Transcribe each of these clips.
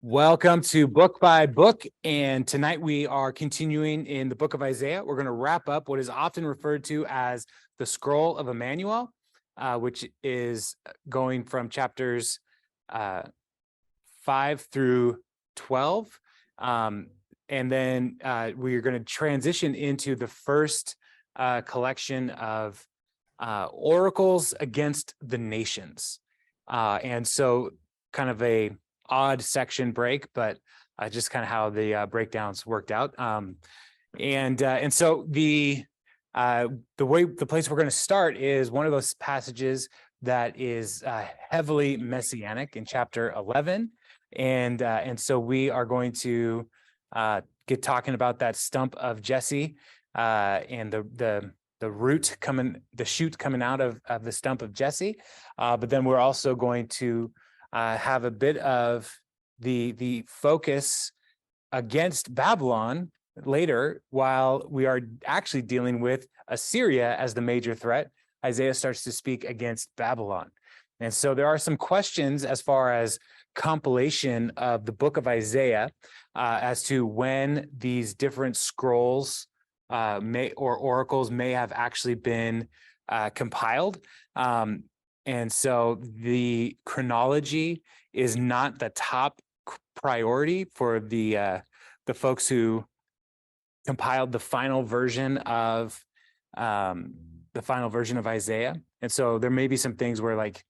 Welcome to Book by Book, and tonight we are continuing in the book of Isaiah. We're going to wrap up what is often referred to as the Scroll of Immanuel, which is going from chapters 5 through 12. And then we are going to transition into the first collection of oracles against the nations. And so kind of a odd section break, but just kind of how the breakdowns worked out. And so the place we're going to start is one of those passages that is heavily messianic in chapter 11, and so we are going to get talking about that stump of Jesse and the shoot coming out of the stump of Jesse, but then we're also going to have a bit of the focus against Babylon later, while we are actually dealing with Assyria as the major threat. Isaiah starts to speak against Babylon. And so there are some questions as far as compilation of the book of Isaiah as to when these different scrolls or oracles may have actually been compiled. And so the chronology is not the top priority for the folks who compiled the final version of Isaiah. And so there may be some things where, like,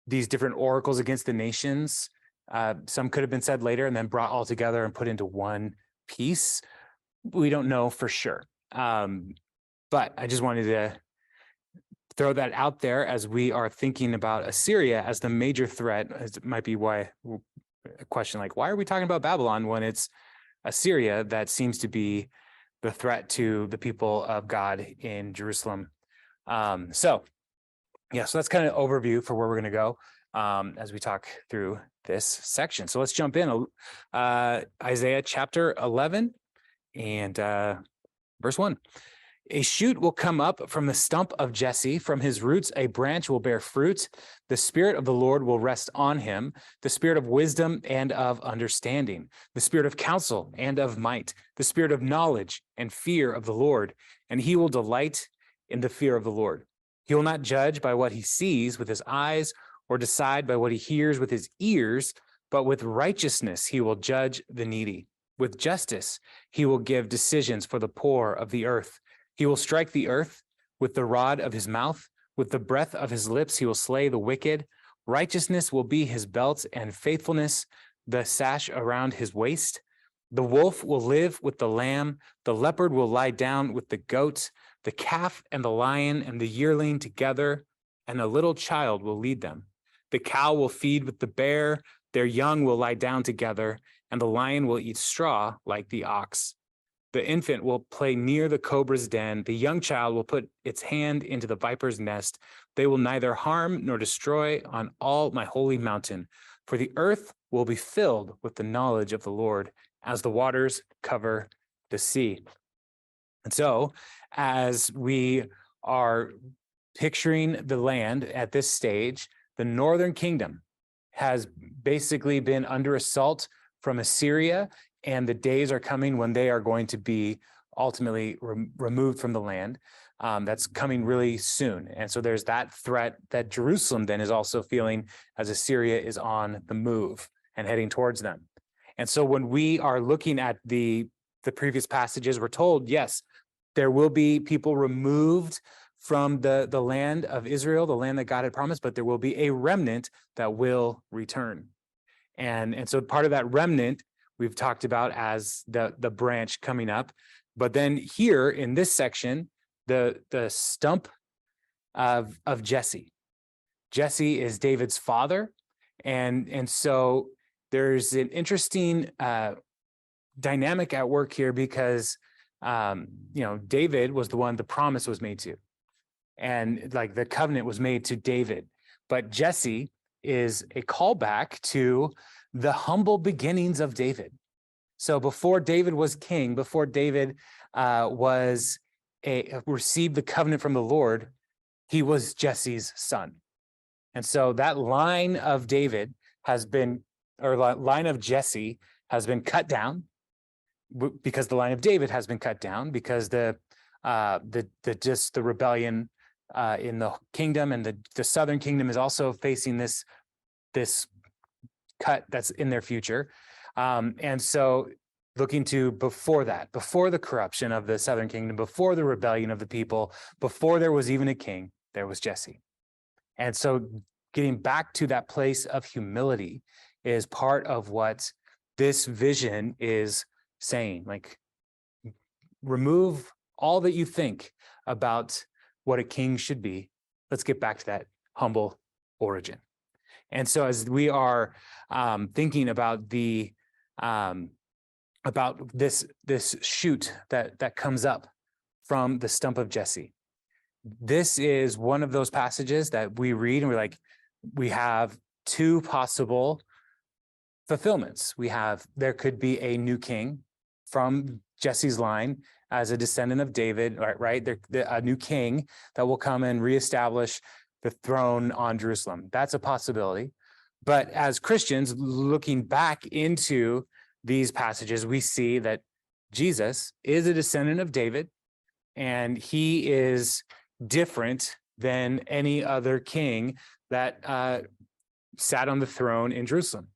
these different oracles against the nations, some could have been said later and then brought all together and put into one piece. We don't know for sure. But I just wanted to throw that out there as we are thinking about Assyria as the major threat. It might be why a question like, why are we talking about Babylon when it's Assyria that seems to be the threat to the people of God in Jerusalem? So that's kind of overview for where we're going to go as we talk through this section. So let's jump in. Isaiah chapter 11 and verse 1. A shoot will come up from the stump of Jesse. From his roots, a branch will bear fruit. The Spirit of the Lord will rest on him, the Spirit of wisdom and of understanding, the Spirit of counsel and of might, the Spirit of knowledge and fear of the Lord. And he will delight in the fear of the Lord. He will not judge by what he sees with his eyes or decide by what he hears with his ears, but with righteousness he will judge the needy. With justice he will give decisions for the poor of the earth. He will strike the earth with the rod of his mouth. With the breath of his lips, he will slay the wicked. Righteousness will be his belt, and faithfulness the sash around his waist. The wolf will live with the lamb. The leopard will lie down with the goat. The calf and the lion and the yearling together, and a little child will lead them. The cow will feed with the bear. Their young will lie down together, and the lion will eat straw like the ox. The infant will play near the cobra's den. The young child will put its hand into the viper's nest. They will neither harm nor destroy on all my holy mountain, for the earth will be filled with the knowledge of the Lord as the waters cover the sea. And so, as we are picturing the land at this stage, the northern kingdom has basically been under assault from Assyria, and the days are coming when they are going to be ultimately removed from the land. That's coming really soon. And so there's that threat that Jerusalem then is also feeling as Assyria is on the move and heading towards them. And so when we are looking at the previous passages, we're told, yes, there will be people removed from the land of Israel, the land that God had promised, but there will be a remnant that will return. And so part of that remnant we've talked about as the branch coming up. But then here in this section, the stump of Jesse. Jesse is David's father. And so there's an interesting dynamic at work here because, David was the one the promise was made to. And like the covenant was made to David. But Jesse is a callback to the humble beginnings of David. So before David was king, before David received the covenant from the Lord, he was Jesse's son. And so that line of David has been line of Jesse has been cut down, because the line of David has been cut down, because the rebellion in the kingdom, and the southern kingdom is also facing this cut that's in their future. And so looking to before the corruption of the southern kingdom, before the rebellion of the people, before there was even a king, there was Jesse. And so getting back to that place of humility is part of what this vision is saying. Like, remove all that you think about what a king should be. Let's get back to that humble origin. And so as we are thinking about this shoot that comes up from the stump of Jesse, this is one of those passages that we read and we're like, we have two possible fulfillments. There could be a new king from Jesse's line as a descendant of David, right? A new king that will come and reestablish the throne on Jerusalem. That's a possibility. But as Christians, looking back into these passages, we see that Jesus is a descendant of David, and he is different than any other king that sat on the throne in Jerusalem.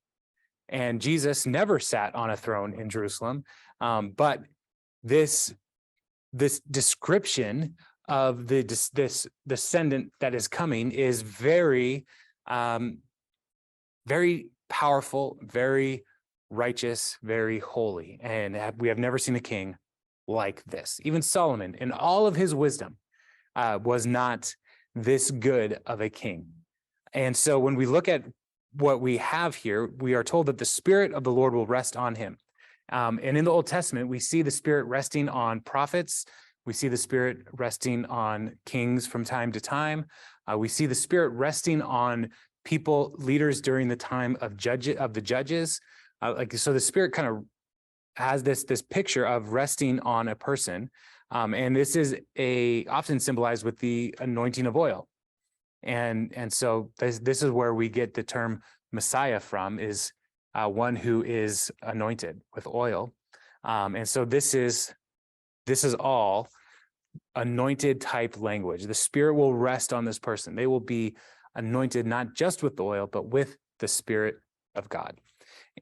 And Jesus never sat on a throne in Jerusalem, but this description of this descendant that is coming is very, very powerful, very righteous, very holy. And we have never seen a king like this. Even Solomon, in all of his wisdom, was not this good of a king. And so when we look at what we have here, we are told that the Spirit of the Lord will rest on him. And in the Old Testament, we see the Spirit resting on prophets. We see the Spirit resting on kings from time to time. We see the Spirit resting on people, leaders during the time of the judges. So the Spirit kind of has this picture of resting on a person. And this is often symbolized with the anointing of oil. And so this is where we get the term Messiah from, is one who is anointed with oil. And so this is all anointed type language. The Spirit will rest on this person. They will be anointed not just with the oil, but with the Spirit of God.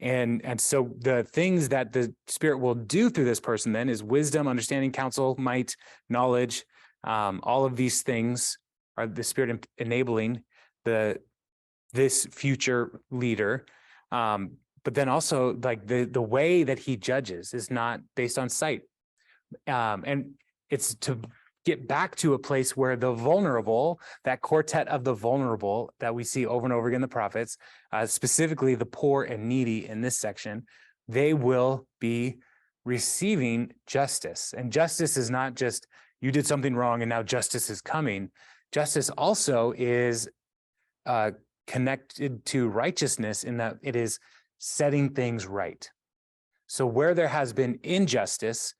And so the things that the Spirit will do through this person then is wisdom, understanding, counsel, might, knowledge. All of these things are the Spirit enabling this future leader. But then also, like, the way that he judges is not based on sight. And it's to get back to a place where the vulnerable, that quartet of the vulnerable that we see over and over again in the prophets, specifically the poor and needy in this section, they will be receiving justice. And justice is not just you did something wrong and now justice is coming. Justice also is connected to righteousness in that it is setting things right. So where there has been injustice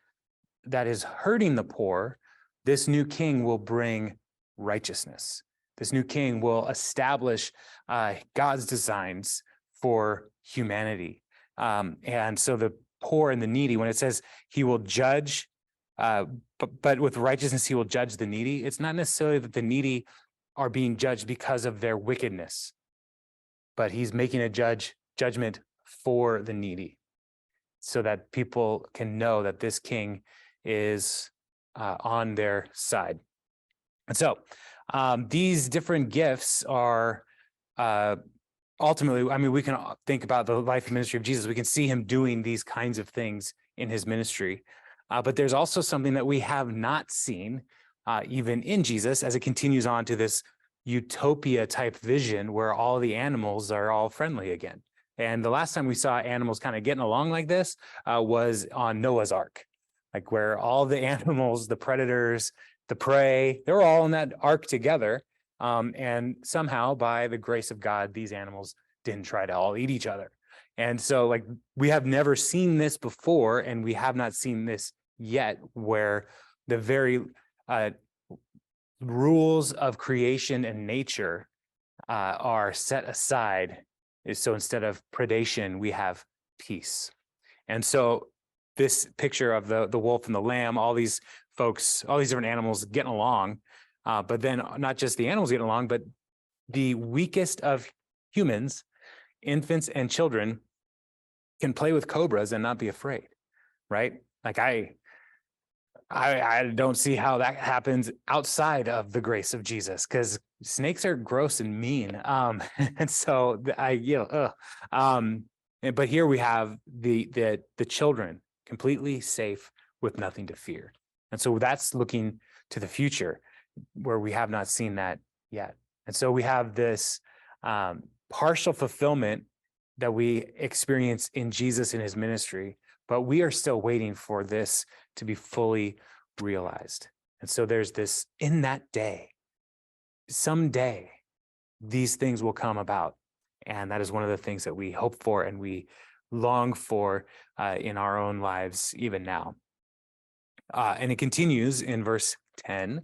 that is hurting the poor, this new king will bring righteousness. This new king will establish God's designs for humanity. And so the poor and the needy, when it says he will judge, but with righteousness he will judge the needy, it's not necessarily that the needy are being judged because of their wickedness, but he's making a judgment for the needy so that people can know that this king is on their side. And so these different gifts are ultimately, I mean, we can think about the life and ministry of Jesus. We can see him doing these kinds of things in his ministry. But there's also something that we have not seen even in Jesus as it continues on to this utopia type vision where all the animals are all friendly again. And the last time we saw animals kind of getting along like this was on Noah's Ark, like where all the animals, the predators, the prey, they were all in that ark together. And somehow by the grace of God, these animals didn't try to all eat each other. And so like we have never seen this before, and we have not seen this yet, where the very rules of creation and nature are set aside So instead of predation, we have peace. And so this picture of the wolf and the lamb, all these folks, all these different animals getting along, but then not just the animals getting along, but the weakest of humans, infants and children, can play with cobras and not be afraid, right? Like I don't see how that happens outside of the grace of Jesus, because snakes are gross and mean. And so but here we have the children completely safe with nothing to fear. And so that's looking to the future where we have not seen that yet. And so we have this partial fulfillment that we experience in Jesus in his ministry, but we are still waiting for this to be fully realized. And so there's this, in that day, someday, these things will come about. And that is one of the things that we hope for and we long for in our own lives, even now. And it continues in verse 10.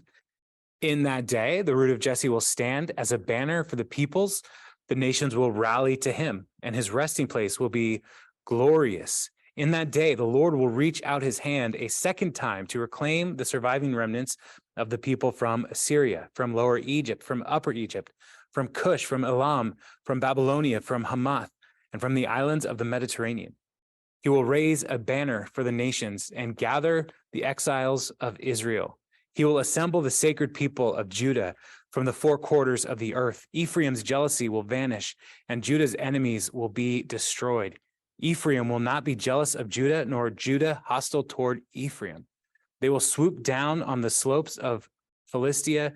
In that day, the root of Jesse will stand as a banner for the peoples. The nations will rally to him, and his resting place will be glorious. In that day, the Lord will reach out his hand a second time to reclaim the surviving remnants of the people from Assyria, from Lower Egypt, from Upper Egypt, from Cush, from Elam, from Babylonia, from Hamath, and from the islands of the Mediterranean. He will raise a banner for the nations and gather the exiles of Israel. He will assemble the sacred people of Judah from the four quarters of the earth. Ephraim's jealousy will vanish, and Judah's enemies will be destroyed. Ephraim will not be jealous of Judah, nor Judah hostile toward Ephraim. They will swoop down on the slopes of Philistia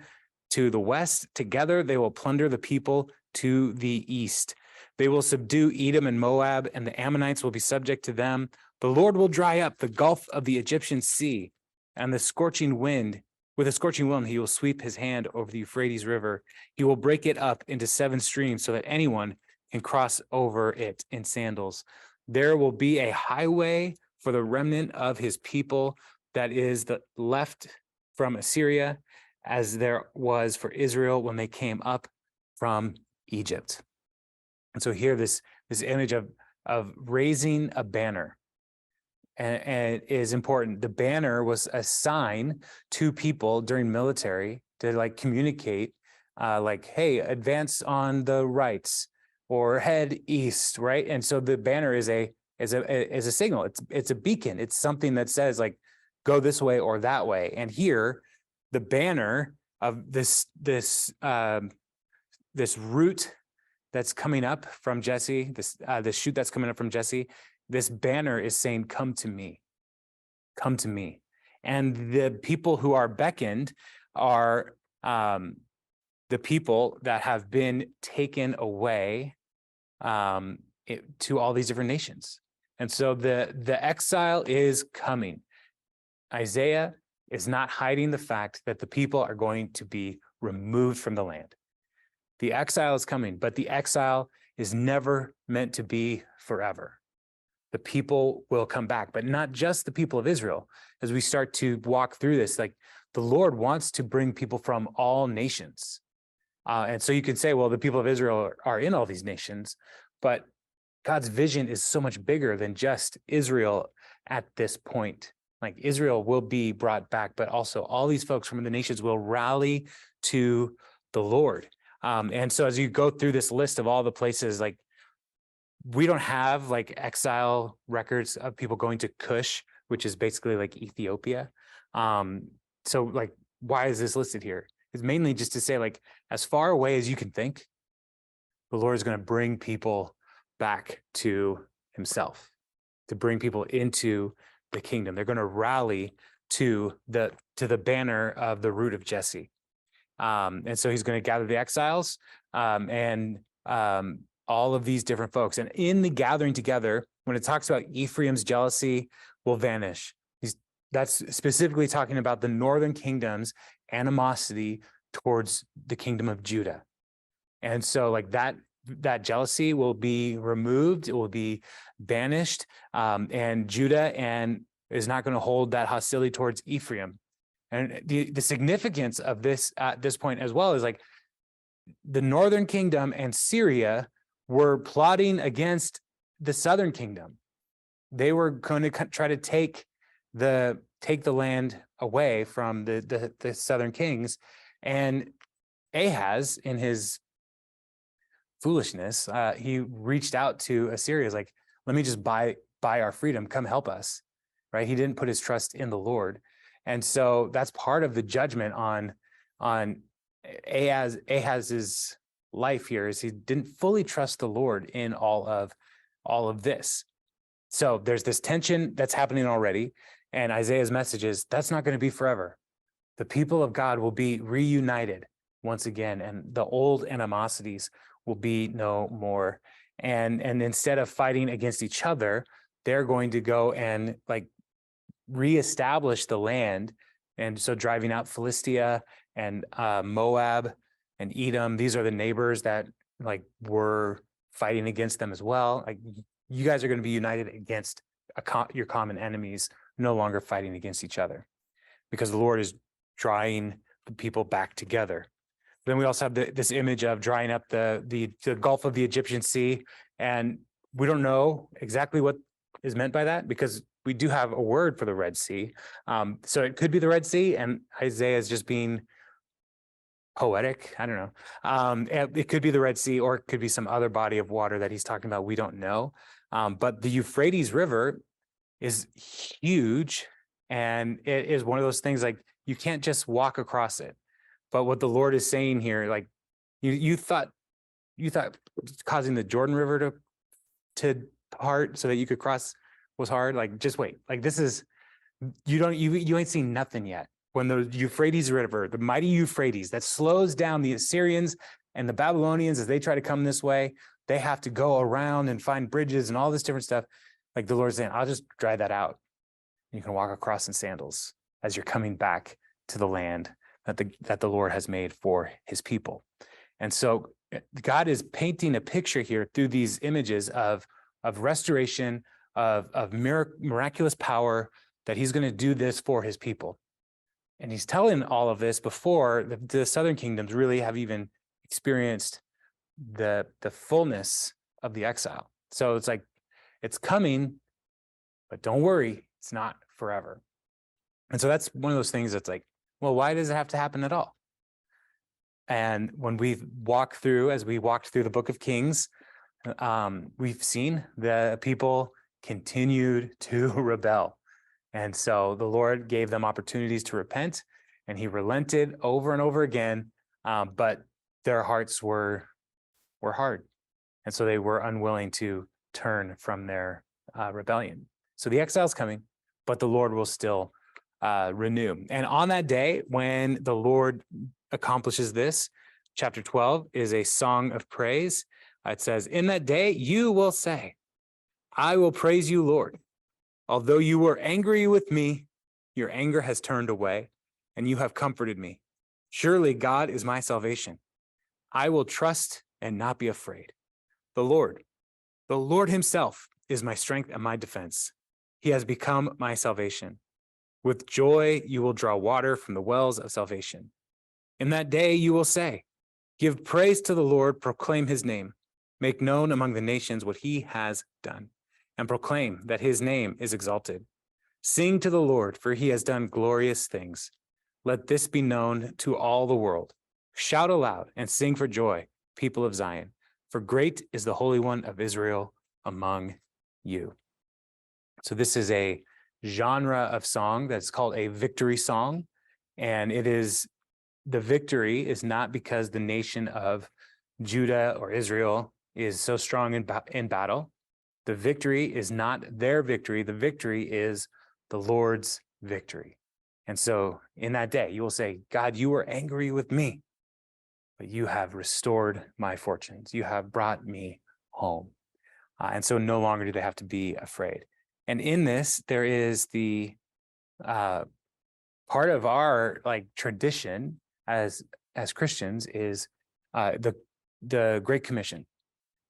to the west. Together they will plunder the people to the east. They will subdue Edom and Moab, and the Ammonites will be subject to them. The Lord will dry up the gulf of the Egyptian sea, and the scorching wind. With a scorching wind, he will sweep his hand over the Euphrates River. He will break it up into 7 streams so that anyone can cross over it in sandals. There will be a highway for the remnant of his people that is the left from Assyria, as there was for Israel when they came up from Egypt. And so here, this image of raising a banner. And it is important. The banner was a sign to people during military to like communicate, like, hey, advance on the right or head east, right? And so the banner is a signal. It's a beacon. It's something that says like, go this way or that way. And here, the banner of this root that's coming up from Jesse, this shoot that's coming up from Jesse. This banner is saying, come to me, come to me. And the people who are beckoned are the people that have been taken away to all these different nations. And so the exile is coming. Isaiah is not hiding the fact that the people are going to be removed from the land. The exile is coming, but the exile is never meant to be forever. The people will come back, but not just the people of Israel. As we start to walk through this, like the Lord wants to bring people from all nations. And so you could say, well, the people of Israel are in all these nations, but God's vision is so much bigger than just Israel at this point. Like Israel will be brought back, but also all these folks from the nations will rally to the Lord. And so as you go through this list of all the places, like we don't have like exile records of people going to Cush, which is basically like Ethiopia. So like, why is this listed here? It's mainly just to say like, as far away as you can think, the Lord is going to bring people back to himself, to bring people into the kingdom. They're going to rally to the banner of the root of Jesse. And so he's going to gather the exiles and all of these different folks. And in the gathering together, when it talks about Ephraim's jealousy will vanish, that's specifically talking about the northern kingdom's animosity towards the kingdom of Judah. And so like that jealousy will be removed, it will be banished, and Judah is not going to hold that hostility towards Ephraim. And the significance of this at this point as well is like the northern kingdom and Syria were plotting against the southern kingdom. They were going to try to take the land away from the southern kings. And Ahaz, in his foolishness, he reached out to Assyria, like, let me just buy our freedom, come help us, right? He didn't put his trust in the Lord. And so that's part of the judgment on Ahaz's life here, is he didn't fully trust the Lord in all of this. So there's this tension that's happening already, and Isaiah's message is that's not going to be forever. The people of God will be reunited once again, and the old animosities will be no more. And instead of fighting against each other, they're going to go and like reestablish the land. And so driving out Philistia and Moab and Edom, these are the neighbors that like were fighting against them as well. Like, you guys are going to be united against your common enemies, no longer fighting against each other, because the Lord is drawing the people back together. Then we also have this image of drying up the Gulf of the Egyptian Sea, and we don't know exactly what is meant by that, because we do have a word for the Red Sea. So it could be the Red Sea, and Isaiah is just being poetic. I don't know. It could be the Red Sea, or it could be some other body of water that he's talking about. We don't know. But the Euphrates River is huge, and it is one of those things like you can't just walk across it. But what the Lord is saying here, like you thought causing the Jordan River to part so that you could cross was hard. Like, just wait. Like, this is, you ain't seen nothing yet. When the Euphrates River, the mighty Euphrates that slows down the Assyrians and the Babylonians as they try to come this way, they have to go around and find bridges and all this different stuff. Like, the Lord's saying, I'll just dry that out. You can walk across in sandals as you're coming back to the land that the Lord has made for his people. And so God is painting a picture here through these images of restoration, of miraculous power, that he's going to do this for his people. And he's telling all of this before the southern kingdoms really have even experienced the fullness of the exile. So it's like, it's coming, but don't worry, it's not forever. And so that's one of those things that's like, well, why does it have to happen at all? And when we walked through the book of Kings, we've seen the people continued to rebel. And so the Lord gave them opportunities to repent, and he relented over and over again, but their hearts were hard. And so they were unwilling to turn from their rebellion. So the exile's coming, but the Lord will still renew. And on that day, when the Lord accomplishes this, chapter 12 is a song of praise. It says, in that day, you will say, I will praise you, Lord. Although you were angry with me, your anger has turned away, and you have comforted me. Surely God is my salvation. I will trust and not be afraid. The Lord himself is my strength and my defense. He has become my salvation. With joy, you will draw water from the wells of salvation. In that day, you will say, give praise to the Lord, proclaim his name, make known among the nations what he has done, and proclaim that his name is exalted. Sing to the Lord, for he has done glorious things. Let this be known to all the world. Shout aloud and sing for joy, people of Zion, for great is the Holy One of Israel among you. So this is a genre of song that's called a victory song. And the victory is not because the nation of Judah or Israel is so strong in battle. The victory is not their victory. The victory is the Lord's victory. And so in that day, you will say, God, you were angry with me, but you have restored my fortunes. You have brought me home. And so no longer do they have to be afraid. And in this, there is the part of our tradition as Christians is the Great Commission.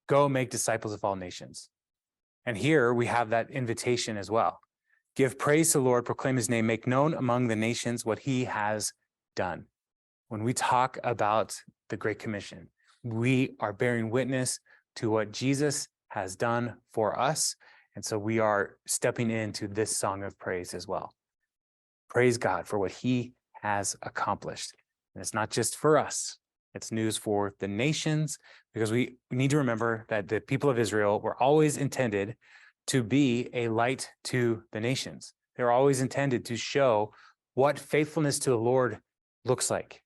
Go make disciples of all nations. And here we have that invitation as well. Give praise to the Lord, proclaim his name, make known among the nations what he has done. When we talk about the Great Commission, we are bearing witness to what Jesus has done for us. And so we are stepping into this song of praise as well. Praise God for what he has accomplished. And it's not just for us, it's news for the nations, because we need to remember that the people of Israel were always intended to be a light to the nations. They're always intended to show what faithfulness to the Lord looks like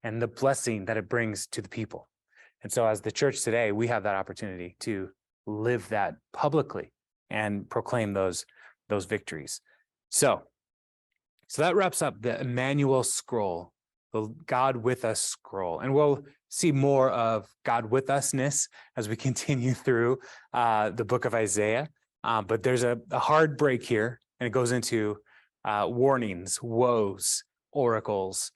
and the blessing that it brings to the people. And so as the church today, we have that opportunity to live that publicly and proclaim those victories. So that wraps up the Immanuel scroll, the God with us scroll. And we'll see more of God with usness as we continue through the book of Isaiah. But there's a hard break here, and it goes into warnings, woes, oracles,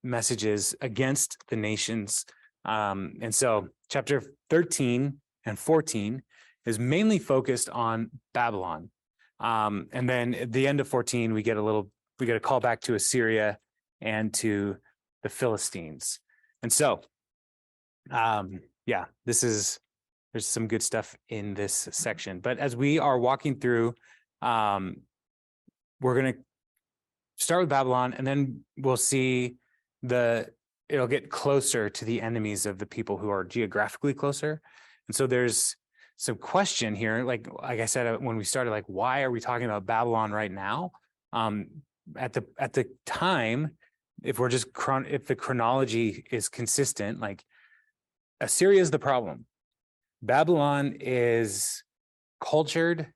messages against the nations. And so chapter 13 and 14 is mainly focused on Babylon. And then at the end of 14, we get a call back to Assyria and to the Philistines. And so, there's some good stuff in this section. But as we are walking through, we're going to start with Babylon, and then we'll see it'll get closer to the enemies of the people who are geographically closer. And so there's some question here, like I said when we started, like, why are we talking about Babylon right now? At the time, if the chronology is consistent, like Assyria is the problem. Babylon is cultured.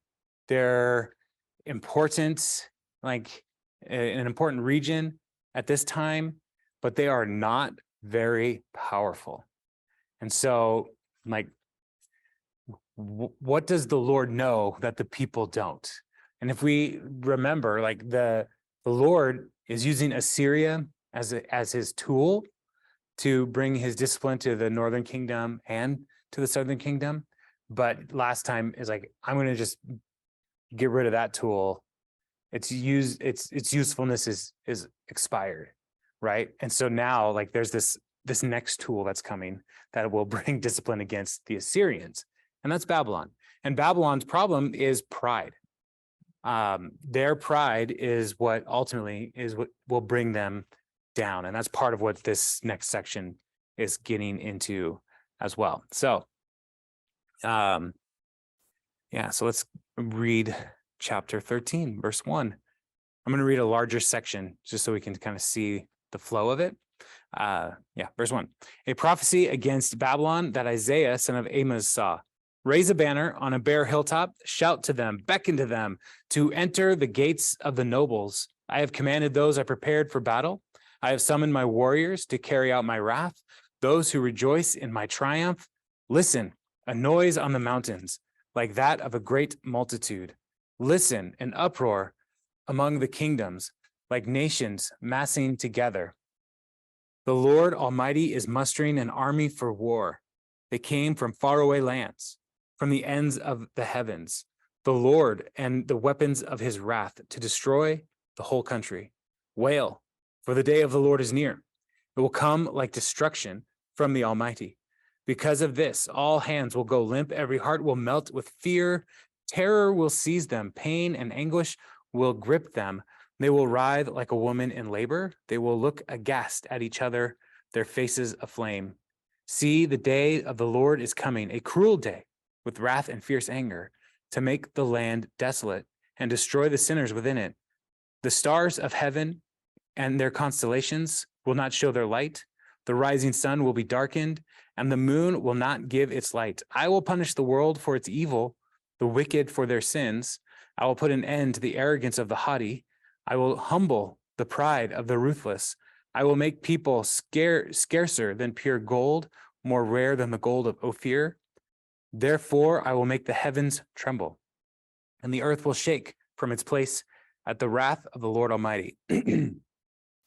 They're important, like an important region at this time, but they are not very powerful. And so, like, what does the Lord know that the people don't? And if we remember, like the Lord is using Assyria as his tool to bring his discipline to the northern kingdom and to the southern kingdom. But last time is like, I'm going to just get rid of that tool. Its usefulness is expired, right? And so now, like, there's this next tool that's coming that will bring discipline against the Assyrians. And that's Babylon. And Babylon's problem is pride. Their pride is what ultimately is what will bring them down. And that's part of what this next section is getting into as well. So, so let's read chapter 13, verse 1. I'm going to read a larger section just so we can kind of see the flow of it. Verse 1. A prophecy against Babylon that Isaiah, son of Amos, saw. Raise a banner on a bare hilltop, shout to them, beckon to them to enter the gates of the nobles. I have commanded those I prepared for battle. I have summoned my warriors to carry out my wrath, those who rejoice in my triumph. Listen, a noise on the mountains, like that of a great multitude. Listen, an uproar among the kingdoms, like nations massing together. The Lord Almighty is mustering an army for war. They came from faraway lands, from the ends of the heavens, the Lord and the weapons of his wrath to destroy the whole country. Wail, for the day of the Lord is near. It will come like destruction from the Almighty. Because of this, all hands will go limp, every heart will melt with fear, terror will seize them, pain and anguish will grip them. They will writhe like a woman in labor. They will look aghast at each other, their faces aflame. See, the day of the Lord is coming, a cruel day, with wrath and fierce anger, to make the land desolate and destroy the sinners within it. The stars of heaven and their constellations will not show their light. The rising sun will be darkened, and the moon will not give its light. I will punish the world for its evil, the wicked for their sins. I will put an end to the arrogance of the haughty. I will humble the pride of the ruthless. I will make people scarcer than pure gold, more rare than the gold of Ophir. Therefore, I will make the heavens tremble, and the earth will shake from its place at the wrath of the Lord Almighty in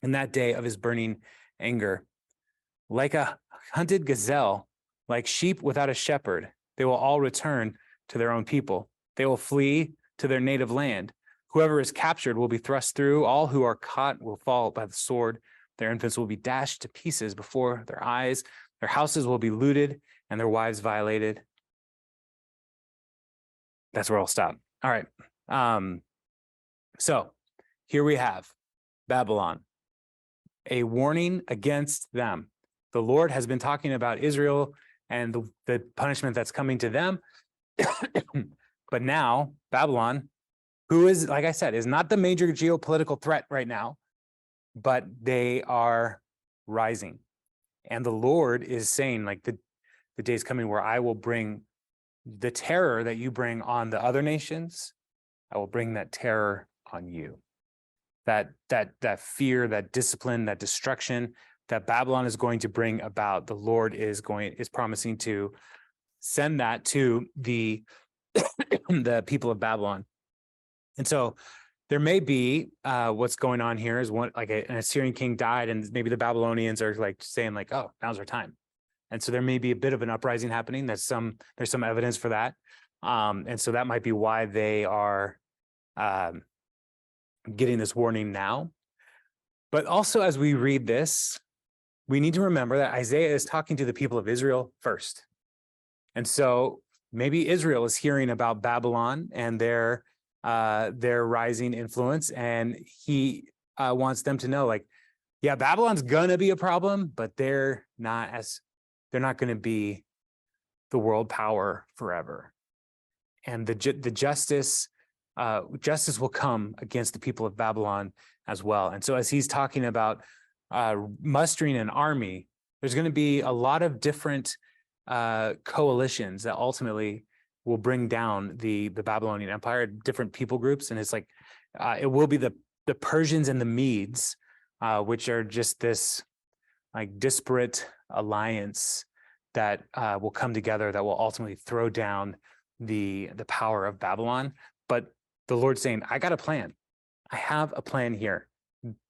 that day of his burning anger. Like a hunted gazelle, like sheep without a shepherd, they will all return to their own people. They will flee to their native land. Whoever is captured will be thrust through. All who are caught will fall by the sword. Their infants will be dashed to pieces before their eyes. Their houses will be looted, and their wives violated. That's where I'll stop. All right. So here we have Babylon, a warning against them. The Lord has been talking about Israel and the punishment that's coming to them. But now Babylon, who is, like I said, is not the major geopolitical threat right now, but they are rising. And the Lord is saying, like, the day's coming where I will bring the terror that you bring on the other nations. I will bring that terror on you. That fear, that discipline, that destruction that Babylon is going to bring about, the Lord is promising to send that to the the people of Babylon. And so there may be what's going on here is one, like an Assyrian king died, and maybe the Babylonians are like saying like, oh, now's our time. And so there may be a bit of an uprising happening. There's some evidence for that. And so that might be why they are getting this warning now. But also, as we read this, we need to remember that Isaiah is talking to the people of Israel first. And so maybe Israel is hearing about Babylon and their rising influence, and he wants them to know, like, yeah, Babylon's gonna be a problem, but they're not going to be the world power forever. And the justice will come against the people of Babylon as well. And so as he's talking about mustering an army, there's going to be a lot of different coalitions that ultimately will bring down the Babylonian Empire, different people groups. And it's like, it will be the Persians and the Medes, which are just this like disparate alliance that will come together that will ultimately throw down the power of Babylon. But the Lord's saying, I got a plan. I have a plan here.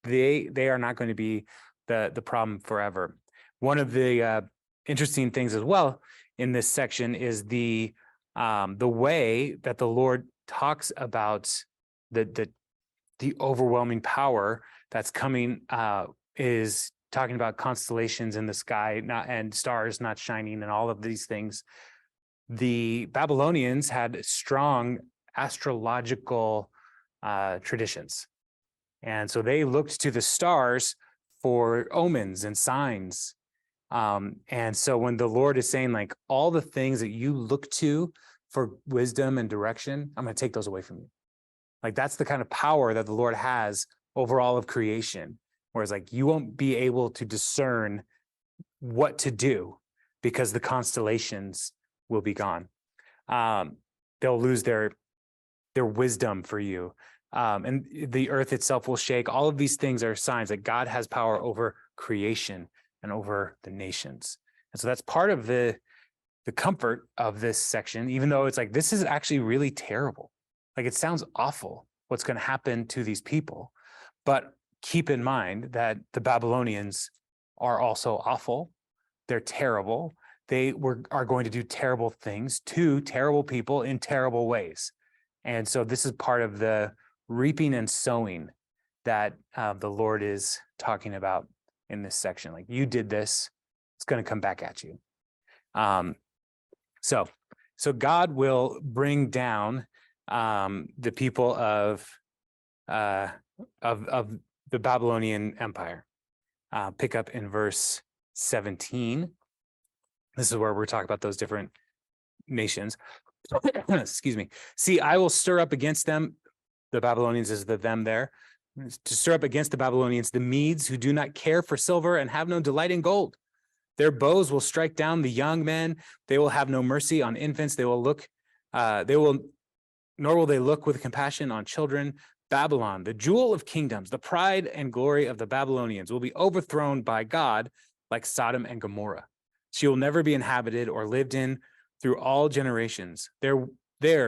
They are not going to be the problem forever. One of the interesting things as well in this section is the way that the Lord talks about the overwhelming power that's coming, is talking about constellations in the sky and stars not shining and all of these things. The Babylonians had strong astrological traditions. And so they looked to the stars for omens and signs. And so when the Lord is saying, like, all the things that you look to for wisdom and direction, I'm going to take those away from you. Like, that's the kind of power that the Lord has over all of creation. Whereas, like, you won't be able to discern what to do because the constellations will be gone. They'll lose their wisdom for you. And the earth itself will shake. All of these things are signs that God has power over creation and over the nations. And so that's part of the comfort of this section, even though it's like, this is actually really terrible. Like, it sounds awful what's going to happen to these people. But keep in mind that the Babylonians are also awful. They're terrible. They are going to do terrible things to terrible people in terrible ways. And so this is part of the reaping and sowing that the Lord is talking about in this section. Like, you did this, it's going to come back at you. So God will bring down the people of the Babylonian Empire. Pick up in verse 17. This is where we're talking about those different nations. Excuse me. See, I will stir up against them. The Babylonians is the them there. To stir up against the Babylonians, the Medes who do not care for silver and have no delight in gold. Their bows will strike down the young men. They will have no mercy on infants. Nor will they look with compassion on children. Babylon, the jewel of kingdoms, the pride and glory of the Babylonians, will be overthrown by God like Sodom and Gomorrah. She will never be inhabited or lived in through all generations. There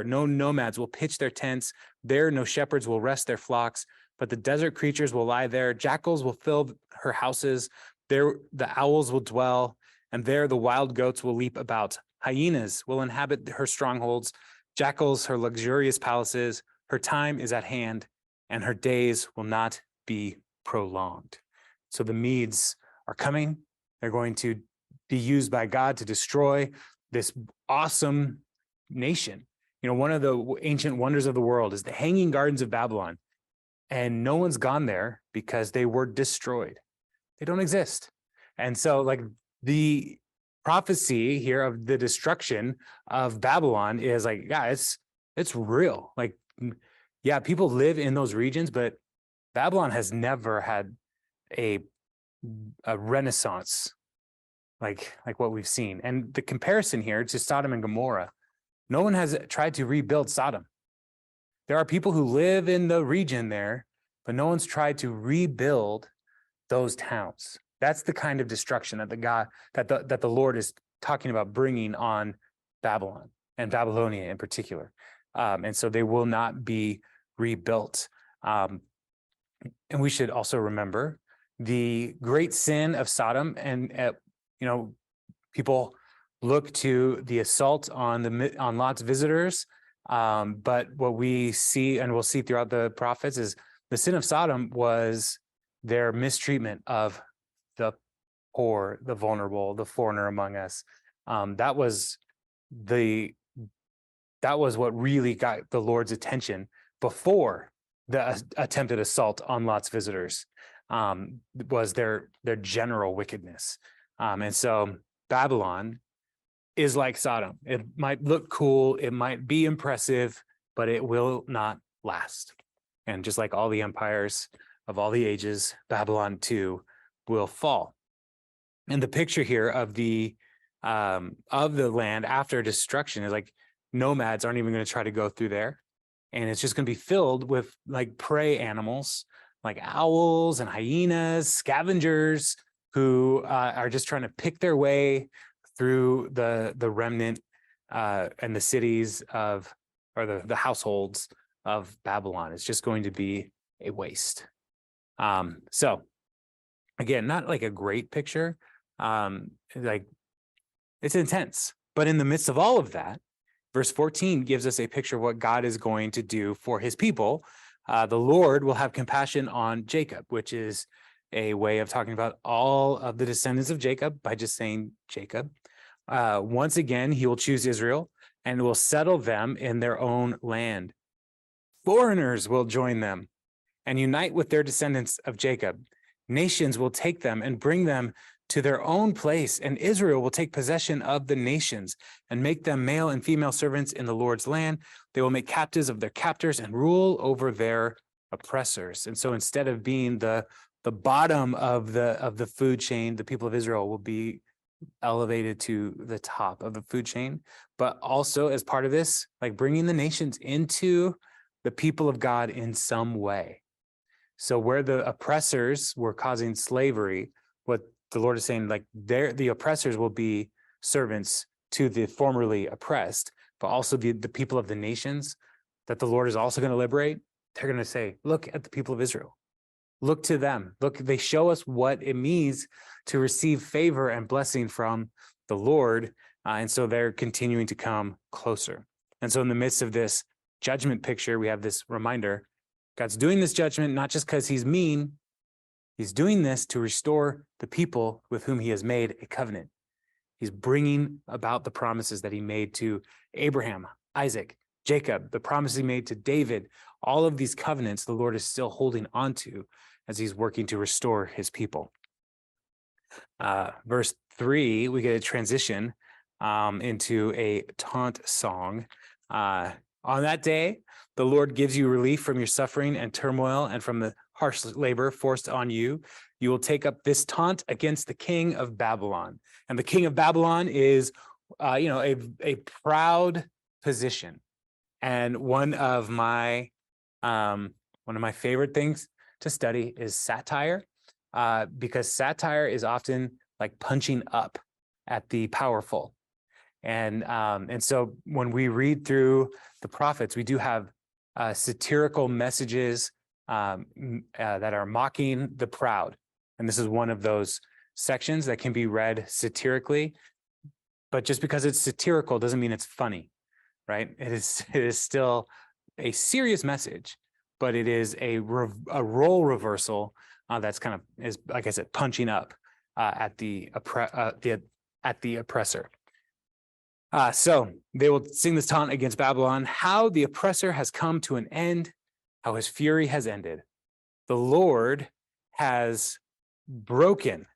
no nomads will pitch their tents. There no shepherds will rest their flocks, but the desert creatures will lie there. Jackals will fill her houses. There the owls will dwell, and there the wild goats will leap about. Hyenas will inhabit her strongholds, jackals her luxurious palaces. Her time is at hand, and her days will not be prolonged. So the Medes are coming. They're going to be used by God to destroy this awesome nation. One of the ancient wonders of the world is the Hanging Gardens of Babylon. And no one's gone there because they were destroyed. They don't exist. And so like the prophecy here of the destruction of Babylon is like, yeah, it's real. Like, yeah, people live in those regions, but Babylon has never had a renaissance like what we've seen. And the comparison here to Sodom and Gomorrah, no one has tried to rebuild Sodom. There are people who live in the region there, but no one's tried to rebuild those towns. That's the kind of destruction that the Lord is talking about bringing on Babylon and Babylonia in particular. And so they will not be rebuilt. And we should also remember the great sin of Sodom. And people look to the assault on Lot's visitors. But what we see, and we'll see throughout the prophets, is the sin of Sodom was their mistreatment of the poor, the vulnerable, the foreigner among us. That was what really got the Lord's attention before the attempted assault on Lot's visitors, was their general wickedness. And so Babylon is like Sodom. It might look cool, it might be impressive, but it will not last. And just like all the empires of all the ages, Babylon too will fall. And the picture here of the land after destruction is like nomads aren't even going to try to go through there. And it's just going to be filled with like prey animals, like owls and hyenas, scavengers who are just trying to pick their way through the remnant and the cities or the households of Babylon. It's just going to be a waste. So again, not like a great picture. Like it's intense, but in the midst of all of that, verse 14 gives us a picture of what God is going to do for his people. The Lord will have compassion on Jacob, which is a way of talking about all of the descendants of Jacob by just saying Jacob. Once again, he will choose Israel and will settle them in their own land. Foreigners will join them and unite with their descendants of Jacob. Nations will take them and bring them to their own place, and Israel will take possession of the nations and make them male and female servants in the Lord's land. They will make captives of their captors and rule over their oppressors. And so instead of being the bottom of the food chain, the people of Israel will be elevated to the top of the food chain. But also as part of this, like bringing the nations into the people of God in some way. So where the oppressors were causing slavery, what the Lord is saying, like the oppressors will be servants to the formerly oppressed, but also the people of the nations that the Lord is also going to liberate. They're going to say, look at the people of Israel. Look to them. Look, they show us what it means to receive favor and blessing from the Lord. And so they're continuing to come closer. And so in the midst of this judgment picture, we have this reminder, God's doing this judgment not just because he's mean, he's doing this to restore the people with whom he has made a covenant. He's bringing about the promises that he made to Abraham, Isaac, Jacob, the promise he made to David. All of these covenants the Lord is still holding on to as he's working to restore his people. Verse 3, we get a transition into a taunt song. On that day, the Lord gives you relief from your suffering and turmoil and from the harsh labor forced on you. You will take up this taunt against the king of Babylon. And the king of Babylon is, a proud position. And one of my favorite things to study is satire, because satire is often like punching up at the powerful. And so when we read through the prophets, we do have satirical messages that are mocking the proud. And this is one of those sections that can be read satirically. But just because it's satirical doesn't mean it's funny, right? It is still a serious message, but it is a role reversal that's kind of, is like I said, punching up at the at the oppressor. So they will sing this taunt against Babylon, how the oppressor has come to an end, how his fury has ended. The Lord has broken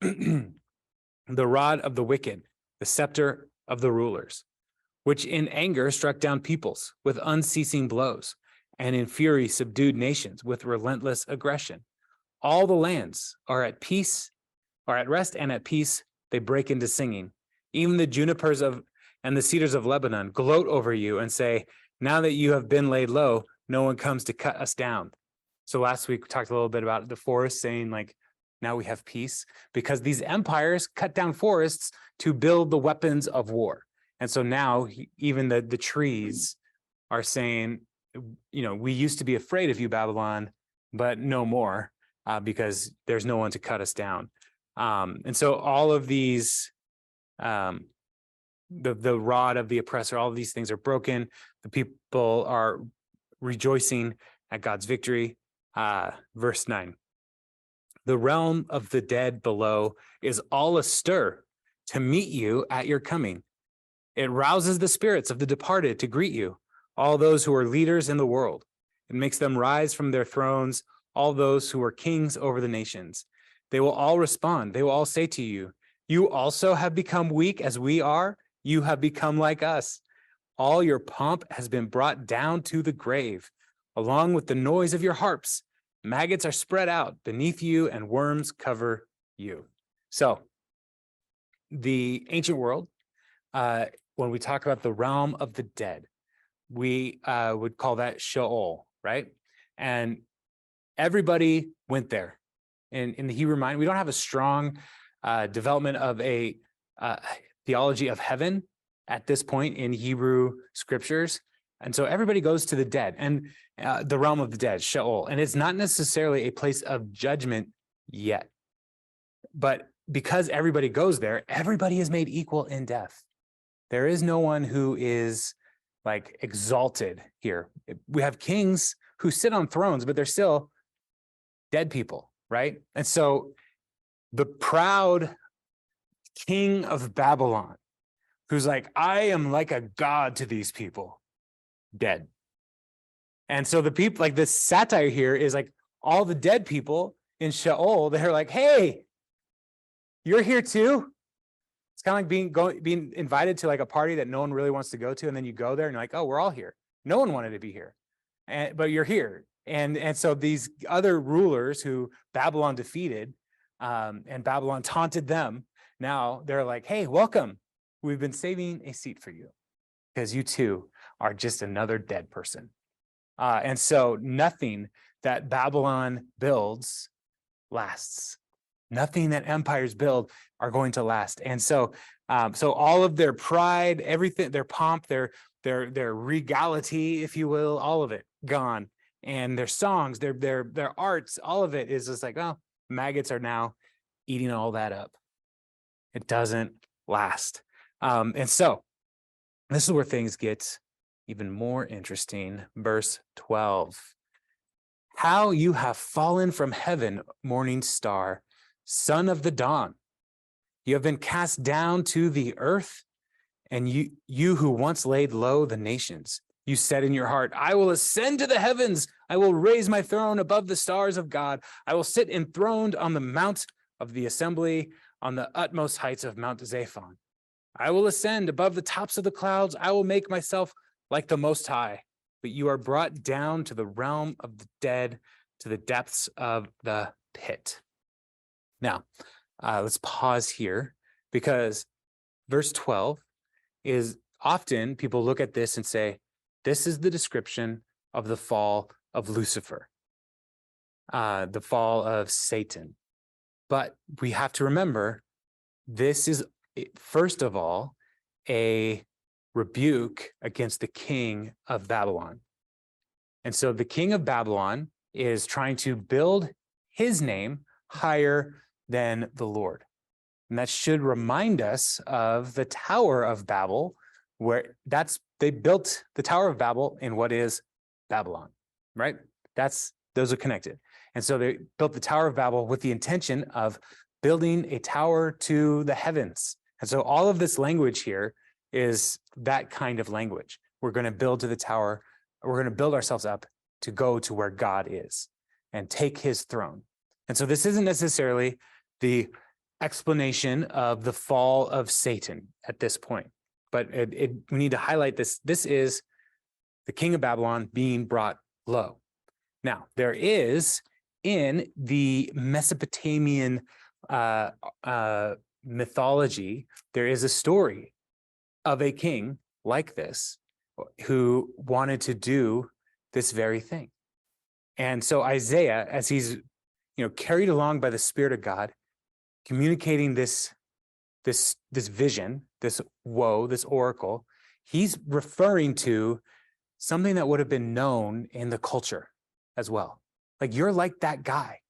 the rod of the wicked, the scepter of the rulers, which in anger struck down peoples with unceasing blows, and in fury subdued nations with relentless aggression. All the lands are at peace, are at rest and at peace. They break into singing. Even the junipers and the cedars of Lebanon gloat over you and say, now that you have been laid low, no one comes to cut us down. So last week we talked a little bit about the forest saying like, now we have peace because these empires cut down forests to build the weapons of war. And so now even the trees are saying, we used to be afraid of you, Babylon, but no more because there's no one to cut us down. And so all of these, the rod of the oppressor, all of these things are broken. The people are rejoicing at God's victory. Verse 9, the realm of the dead below is all astir to meet you at your coming. It rouses the spirits of the departed to greet you, all those who are leaders in the world. It makes them rise from their thrones, all those who are kings over the nations. They will all respond. They will all say to you, you also have become weak as we are. You have become like us. All your pomp has been brought down to the grave, along with the noise of your harps. Maggots are spread out beneath you and worms cover you. So the ancient world, when we talk about the realm of the dead, we would call that Sheol, right? And everybody went there. In the Hebrew mind, we don't have a strong development of a theology of heaven at this point in Hebrew scriptures. And so everybody goes to the dead and the realm of the dead, Sheol. And it's not necessarily a place of judgment yet. But because everybody goes there, everybody is made equal in death. There is no one who is like exalted here. We have kings who sit on thrones, but they're still dead people, right? And so the proud king of Babylon, who's like, I am like a god to these people, dead. And so the people, like this satire here is like all the dead people in Sheol, they're like, hey, you're here too. It's kind of like being invited to like a party that no one really wants to go to. And then you go there and you're like, oh, we're all here. No one wanted to be here, but you're here. And so these other rulers who Babylon defeated and Babylon taunted them, now they're like, hey, welcome. We've been saving a seat for you because you too are just another dead person. And so nothing that Babylon builds lasts. Nothing that empires build are going to last. And so all of their pride, everything, their pomp, their regality, if you will, all of it gone. And their songs, their arts, all of it is just like, oh, maggots are now eating all that up. It doesn't last. And so this is where things get even more interesting. Verse 12. How you have fallen from heaven, morning star, son of the dawn. You have been cast down to the earth, and you who once laid low the nations. You said in your heart, I will ascend to the heavens. I will raise my throne above the stars of God. I will sit enthroned on the mount of the assembly, on the utmost heights of Mount Zaphon. I will ascend above the tops of the clouds. I will make myself like the Most High. But you are brought down to the realm of the dead, to the depths of the pit. Now, let's pause here because verse 12 is often people look at this and say, this is the description of the fall of Lucifer, the fall of Satan. But we have to remember, this is, first of all, a rebuke against the king of Babylon. And so the king of Babylon is trying to build his name higher than the Lord. And that should remind us of the Tower of Babel, where they built the Tower of Babel in what is Babylon, right? Those are connected. And so they built the Tower of Babel with the intention of building a tower to the heavens. And so all of this language here is that kind of language. We're going to build to the tower. We're going to build ourselves up to go to where God is and take his throne. And so this isn't necessarily the explanation of the fall of Satan at this point, but we need to highlight this. This is the king of Babylon being brought low. Now, there is in the Mesopotamian mythology, there is a story of a king like this who wanted to do this very thing. And so Isaiah, as he's carried along by the Spirit of God, communicating this vision, this woe, this oracle, he's referring to something that would have been known in the culture as well. Like, you're like that guy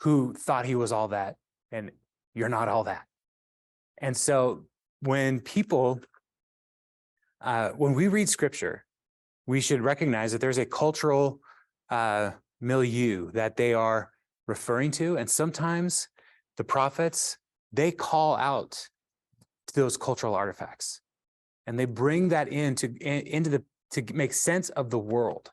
who thought he was all that, and you're not all that. And so when we read scripture, we should recognize that there's a cultural milieu that they are referring to. And sometimes the prophets, they call out to those cultural artifacts and they bring that to make sense of the world.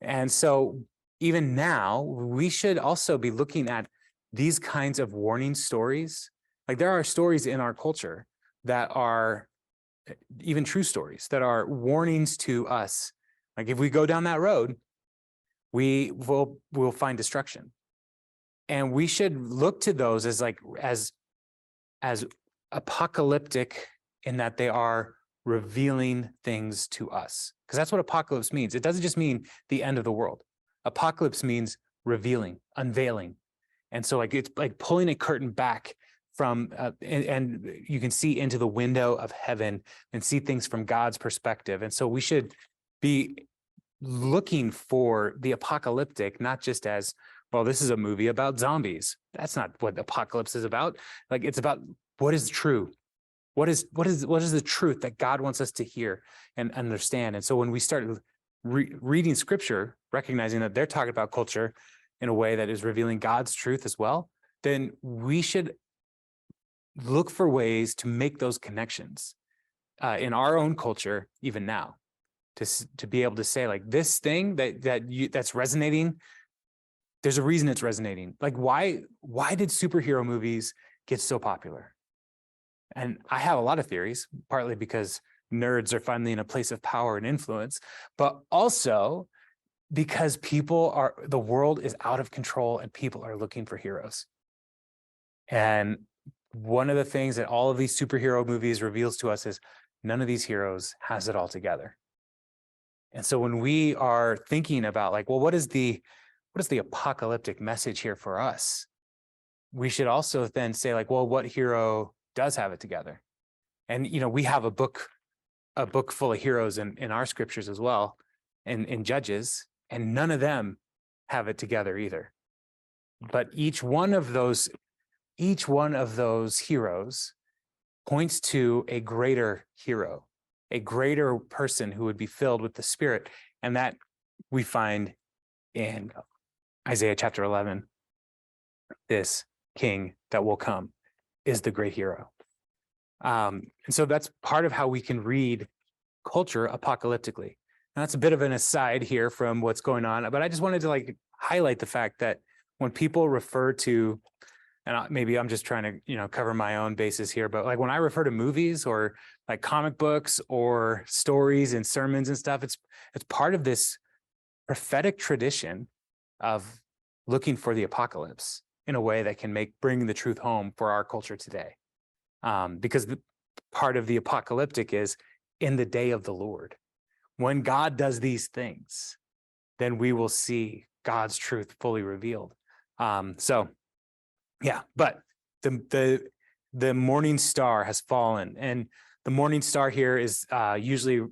And so even now, we should also be looking at these kinds of warning stories. Like, there are stories in our culture that are even true stories that are warnings to us. Like, if we go down that road, we'll find destruction. And we should look to those as apocalyptic in that they are revealing things to us. Because that's what apocalypse means. It doesn't just mean the end of the world. Apocalypse means revealing, unveiling. And so it's like pulling a curtain back from, and you can see into the window of heaven and see things from God's perspective. And so we should be looking for the apocalyptic, not just as, well, this is a movie about zombies. That's not what apocalypse is about. Like, it's about what is true. What is the truth that God wants us to hear and understand? And so when we start reading scripture, recognizing that they're talking about culture in a way that is revealing God's truth as well, then we should look for ways to make those connections in our own culture, even now, to be able to say, like, this thing that's resonating, there's a reason it's resonating. Like, why did superhero movies get so popular? And I have a lot of theories, partly because nerds are finally in a place of power and influence, but also because the world is out of control and people are looking for heroes. And one of the things that all of these superhero movies reveals to us is none of these heroes has it all together. And so when we are thinking about, like, well, what is the apocalyptic message here for us? We should also then say, like, well, what hero does have it together? And we have a book full of heroes in our scriptures as well, in Judges, and none of them have it together either. But each one of those heroes points to a greater hero, a greater person who would be filled with the Spirit. And that we find in Isaiah chapter 11. This king that will come is the great hero. And so that's part of how we can read culture apocalyptically. Now, that's a bit of an aside here from what's going on, but I just wanted to highlight the fact that when people refer to, and maybe I'm just trying to, cover my own bases here, but when I refer to movies or like comic books or stories and sermons and stuff, it's part of this prophetic tradition of looking for the apocalypse in a way that can bring the truth home for our culture today. Because part of the apocalyptic is in the day of the Lord. When God does these things, then we will see God's truth fully revealed. Yeah, but the morning star has fallen, and the morning star here is usually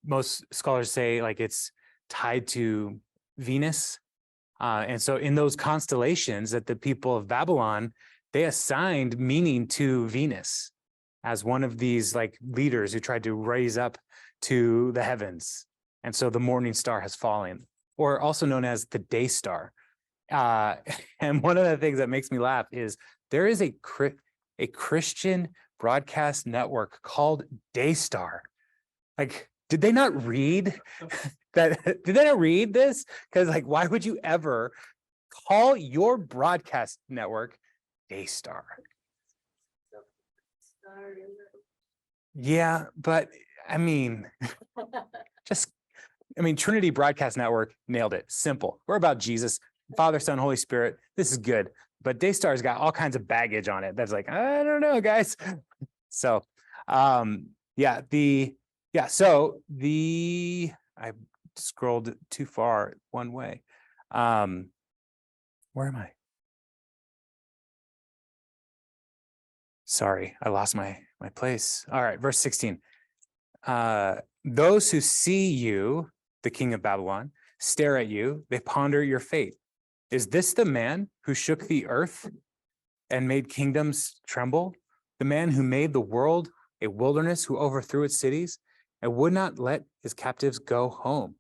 most scholars say it's tied to Venus, and so in those constellations that the people of Babylon, they assigned meaning to Venus as one of these leaders who tried to raise up to the heavens, and so the morning star has fallen, or also known as the day star. And one of the things that makes me laugh is There is a Christian broadcast network called Daystar. Like, did they not read that? Did they not read this? Because like, why would you ever call your broadcast network Daystar? Yeah, but I mean, Trinity Broadcast Network nailed it. Simple. We're about Jesus, Father, Son, Holy Spirit. This is good. But Daystar's got all kinds of baggage on it. That's like, I don't know, guys. So, I scrolled too far one way. Where am I? Sorry, I lost my place. All right, verse 16. Those who see you, the king of Babylon, stare at you, they ponder your fate. Is this the man who shook the earth and made kingdoms tremble? The man who made the world a wilderness, who overthrew its cities and would not let his captives go home?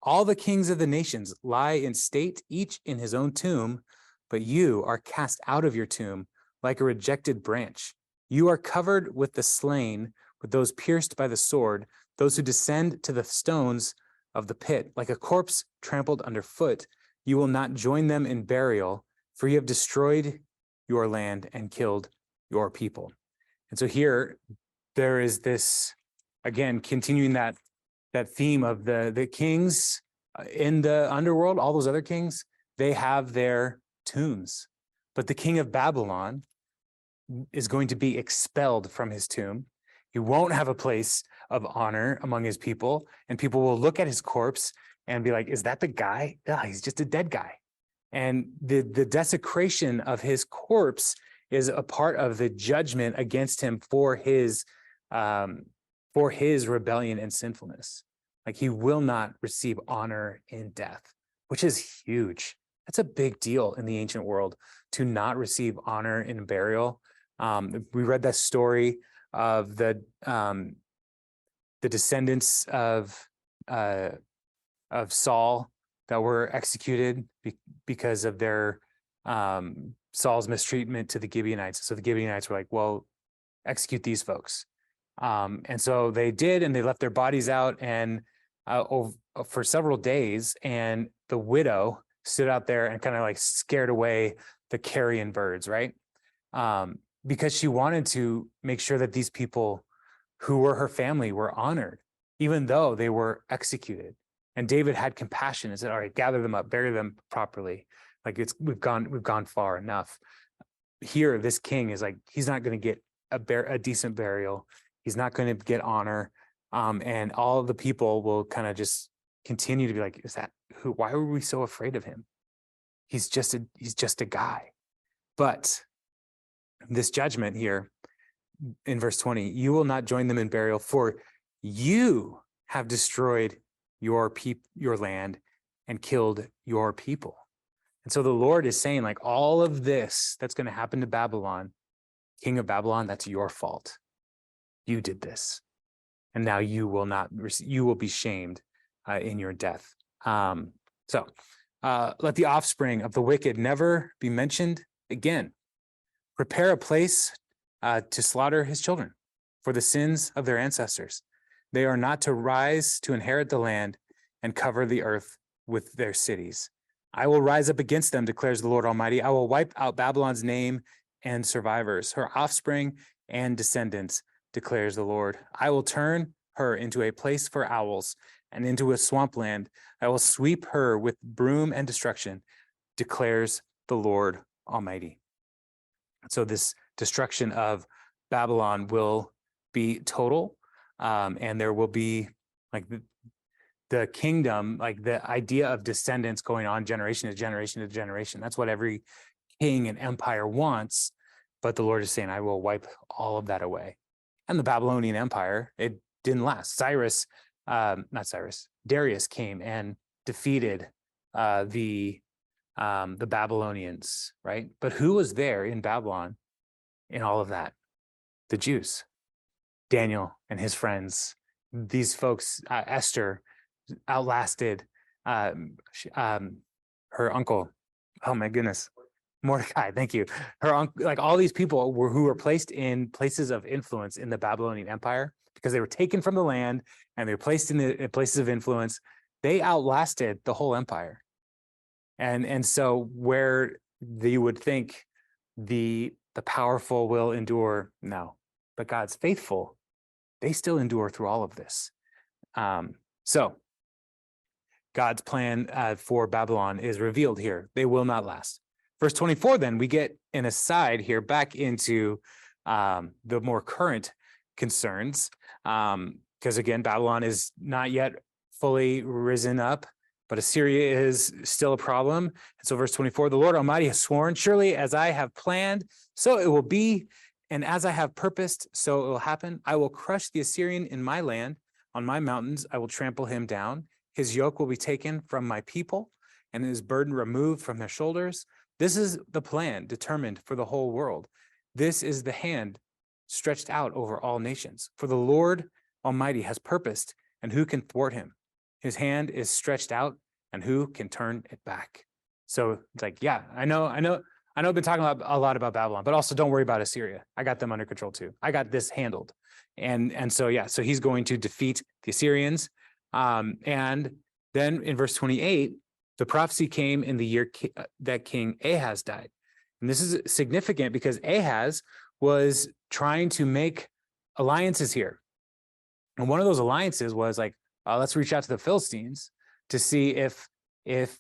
All the kings of the nations lie in state, each in his own tomb, but you are cast out of your tomb like a rejected branch. You are covered with the slain, with those pierced by the sword, those who descend to the stones of the pit, like a corpse trampled underfoot. You will not join them in burial, for you have destroyed your land and killed your people. And so here, there is this, again, continuing that theme of the kings in the underworld, all those other kings, they have their tombs. But the king of Babylon is going to be expelled from his tomb. He won't have a place of honor among his people, and people will look at his corpse and be like, is that the guy? He's just a dead guy. And the desecration of his corpse is a part of the judgment against him for his rebellion and sinfulness. Like, he will not receive honor in death, which is huge. That's a big deal in the ancient world, to not receive honor in burial. We read that story of the descendants of Saul that were executed because of their Saul's mistreatment to the Gibeonites. So the Gibeonites were like, well, execute these folks. And so they did, and they left their bodies out and for several days, and the widow stood out there and kind of like scared away the carrion birds, right? Because she wanted to make sure that these people who were her family were honored, even though they were executed. And David had compassion and said, all right, gather them up, bury them properly. Like, we've gone far enough. Here, this king is like, he's not going to get a decent burial. He's not going to get honor. And all of the people will kind of just continue to be like, is that who? Why were we so afraid of him? He's just a guy. But this judgment here in verse 20, you will not join them in burial, for you have destroyed your land and killed your people. And so the Lord is saying, like, all of this that's going to happen to Babylon, king of Babylon, that's your fault. You did this. And now you will be shamed in your death. So let the offspring of the wicked never be mentioned again. Prepare a place to slaughter his children for the sins of their ancestors. They are not to rise to inherit the land and cover the earth with their cities. I will rise up against them, declares the Lord Almighty. I will wipe out Babylon's name and survivors, her offspring and descendants, declares the Lord. I will turn her into a place for owls and into a swampland. I will sweep her with broom and destruction, declares the Lord Almighty. So this destruction of Babylon will be total, and there will be like the kingdom, like the idea of descendants going on generation to generation to generation. That's what every king and empire wants. But the Lord is saying, I will wipe all of that away. And the Babylonian Empire, it didn't last. Darius came and defeated the Babylonians, right? But who was there in Babylon in all of that? The Jews, Daniel and his friends. These folks, Esther outlasted her uncle. Oh my goodness, Mordecai, thank you. Her uncle, like all these people who were placed in places of influence in the Babylonian Empire because they were taken from the land and they were placed in the places of influence. They outlasted the whole empire. And so where you would think the powerful will endure, no, but God's faithful, they still endure through all of this. So God's plan for Babylon is revealed here. They will not last. Verse 24, then we get an aside here back into the more current concerns. Because again, Babylon is not yet fully risen up, but Assyria is still a problem. And so verse 24, the Lord Almighty has sworn, surely as I have planned, so it will be. And as I have purposed, so it will happen. I will crush the Assyrian in my land. On my mountains, I will trample him down. His yoke will be taken from my people and his burden removed from their shoulders. This is the plan determined for the whole world. This is the hand stretched out over all nations. For the Lord Almighty has purposed, and who can thwart him? His hand is stretched out, and who can turn it back? So it's like, yeah, I know I've been talking a lot about Babylon, but also don't worry about Assyria. I got them under control too. I got this handled. And so, yeah, so he's going to defeat the Assyrians. And then in verse 28, the prophecy came in the year that King Ahaz died. And this is significant because Ahaz was trying to make alliances here. And one of those alliances was like, let's reach out to the Philistines to see if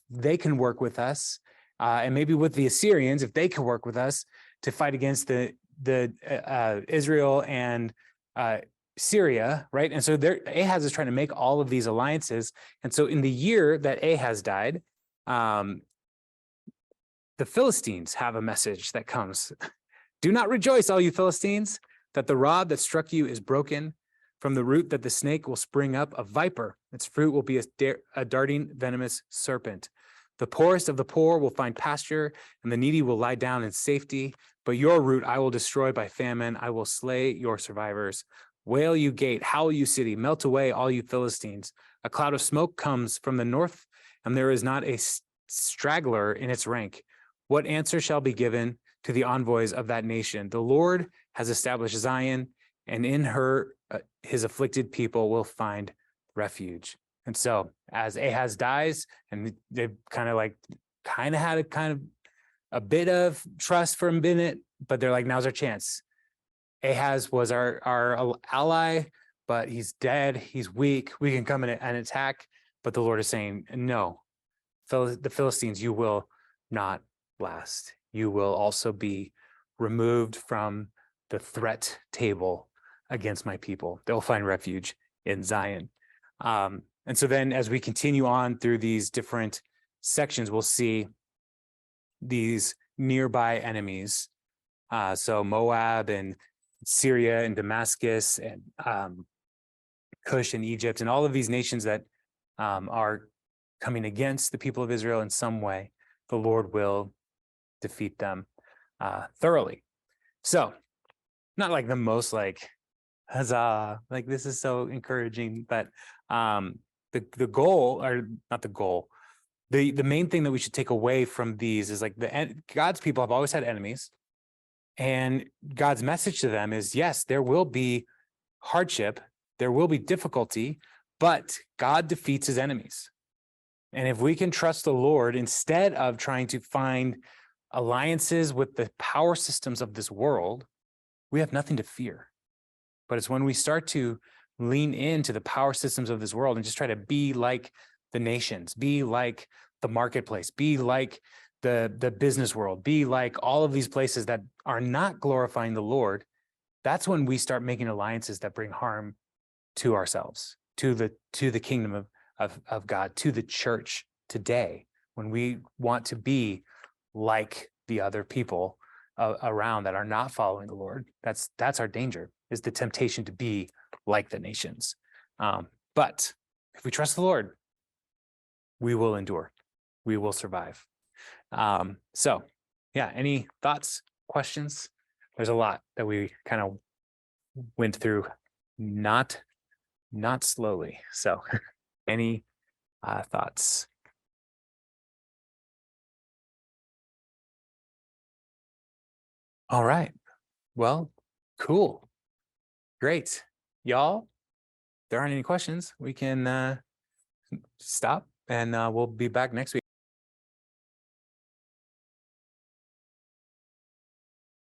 they can work with us, and maybe with the Assyrians, if they can work with us to fight against the Israel and Syria, right? And so Ahaz is trying to make all of these alliances. And so in the year that Ahaz died, the Philistines have a message that comes. Do not rejoice, all you Philistines, that the rod that struck you is broken. From the root that the snake will spring up, a viper. Its fruit will be a darting, venomous serpent. The poorest of the poor will find pasture, and the needy will lie down in safety. But your root I will destroy by famine. I will slay your survivors. Wail, you gate, howl, you city, melt away, all you Philistines. A cloud of smoke comes from the north, and there is not a straggler in its rank. What answer shall be given to the envoys of that nation? The Lord has established Zion, and in her his afflicted people will find refuge. And so as Ahaz dies, and they've kind of had a bit of trust for a minute, but they're like, now's our chance. Ahaz was our ally, but he's dead. He's weak. We can come in and attack. But the Lord is saying, no, the Philistines, you will not last. You will also be removed from the threat table against my people. They'll find refuge in Zion. And so then as we continue on through these different sections, we'll see these nearby enemies. So Moab and Syria and Damascus and Cush and Egypt and all of these nations that are coming against the people of Israel in some way, the Lord will defeat them thoroughly. So not like the most like, huzzah, like this is so encouraging, but the goal, or not the goal, the main thing that we should take away from these is like God's people have always had enemies, and God's message to them is, yes, there will be hardship, there will be difficulty, but God defeats his enemies. And if we can trust the Lord instead of trying to find alliances with the power systems of this world, we have nothing to fear. But it's when we start to lean into the power systems of this world and just try to be like the nations, be like the marketplace, be like the business world, be like all of these places that are not glorifying the Lord, that's when we start making alliances that bring harm to ourselves, to the kingdom of God, to the church today, when we want to be like the other people around that are not following the Lord. That's our danger, is the temptation to be like the nations. But if we trust the Lord, we will endure. We will survive. So yeah, any thoughts, questions? There's a lot that we kind of went through, not slowly. So any thoughts? All right. Well, cool. Great. Y'all, if there aren't any questions, we can stop and we'll be back next week.